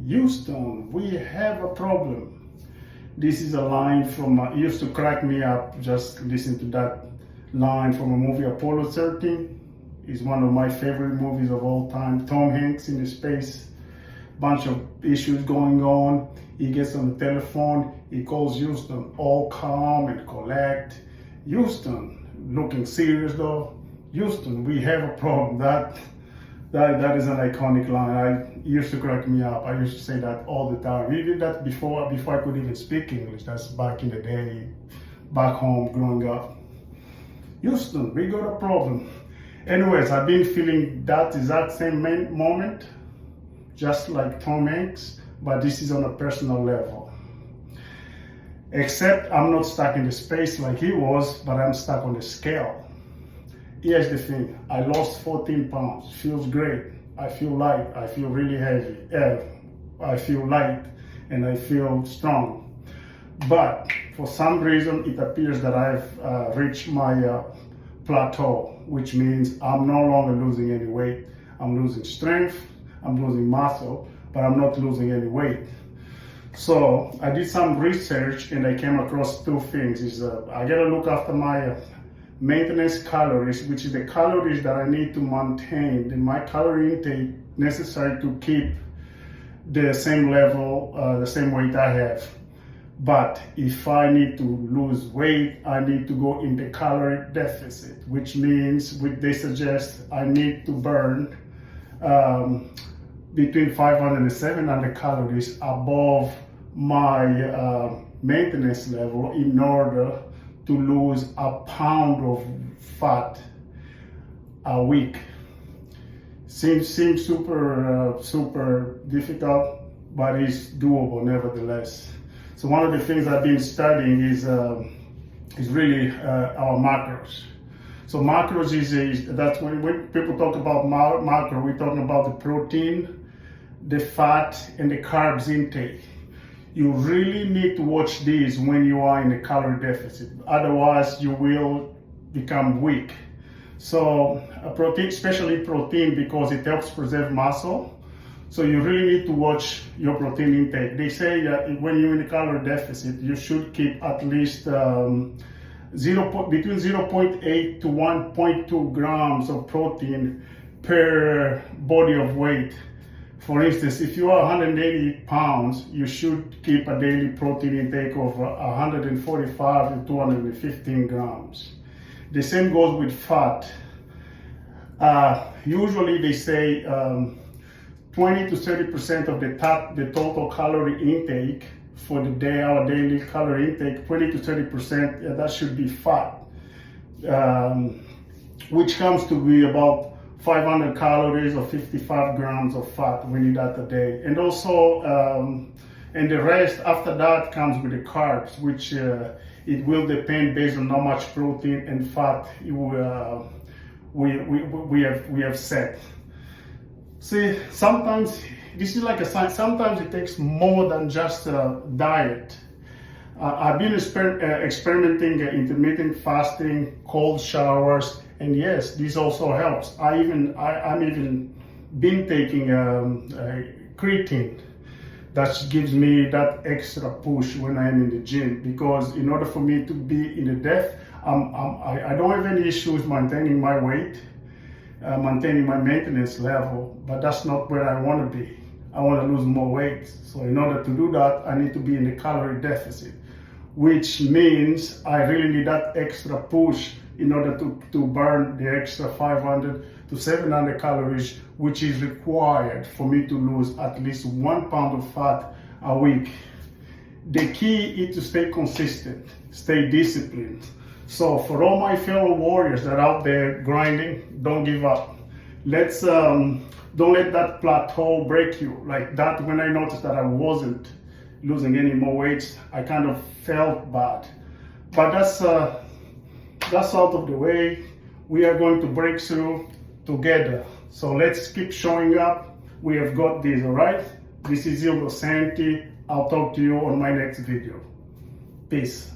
Houston, we have a problem. This is a line from, it used to crack me up just listening to that line from a movie, Apollo 13. It's one of my favorite movies of all time. Tom Hanks in the space, bunch of issues going on. He gets on the telephone, he calls Houston, all calm and collect. Houston, looking serious though. Houston, we have a problem. That is an iconic line. It used to crack me up. I used to say that all the time. We did that before I could even speak English. That's back in the day, back home growing up. Houston, we got a problem. Anyways, I've been feeling that exact same moment, just like Tom Hanks, but this is on a personal level. Except I'm not stuck in the space like he was, but I'm stuck on the scale. Here's the thing, I lost 14 pounds, feels great. I feel light, I feel really heavy. I feel light and I feel strong. But for some reason, it appears that I've reached my plateau, which means I'm no longer losing any weight. I'm losing strength, I'm losing muscle, but I'm not losing any weight. So I did some research and I came across two things. I gotta look after my maintenance calories, which is the calories that I need to maintain, my calorie intake necessary to keep the same level, the same weight I have. But if I need to lose weight, I need to go in the calorie deficit, which means they suggest I need to burn between 500 and 700 calories above my maintenance level in order to lose a pound of fat a week. Seems super difficult, but it's doable nevertheless. So one of the things I've been studying is really our macros. So macros that's when people talk about macro, we're talking about the protein, the fat, and the carbs intake. You really need to watch these when you are in a calorie deficit. Otherwise, you will become weak. So protein, especially protein, because it helps preserve muscle. So you really need to watch your protein intake. They say that when you're in a calorie deficit, you should keep at least between 0.8 to 1.2 grams of protein per body of weight. For instance, if you are 180 pounds, you should keep a daily protein intake of 145 to 215 grams. The same goes with fat. Usually they say 20 to 30% of the total calorie intake for the day, our daily calorie intake, 20 to 30%, that should be fat, which comes to be about 500 calories or 55 grams of fat we need that a day. And also, and the rest after that comes with the carbs, which it will depend based on how much protein and fat we have set. See, sometimes this is like a science. Sometimes it takes more than just a diet. I've been experimenting intermittent fasting, cold showers, and yes, this also helps. I'm even been taking creatine that gives me that extra push when I'm in the gym, because in order for me to be in the depth, I don't have any issues maintaining my weight, maintaining my maintenance level, but that's not where I want to be. I want to lose more weight. So in order to do that, I need to be in the calorie deficit, which means I really need that extra push in order to burn the extra 500 to 700 calories, which is required for me to lose at least 1 pound of fat a week. The key is to stay consistent, stay disciplined. So for all my fellow warriors that are out there grinding, don't give up. Don't let that plateau break you. Like that, when I noticed that I wasn't losing any more weight, I kind of felt bad. But that's out of the way. We are going to break through together. So let's keep showing up. We have got this, all right? This is Ildo Santi. I'll talk to you on my next video. Peace.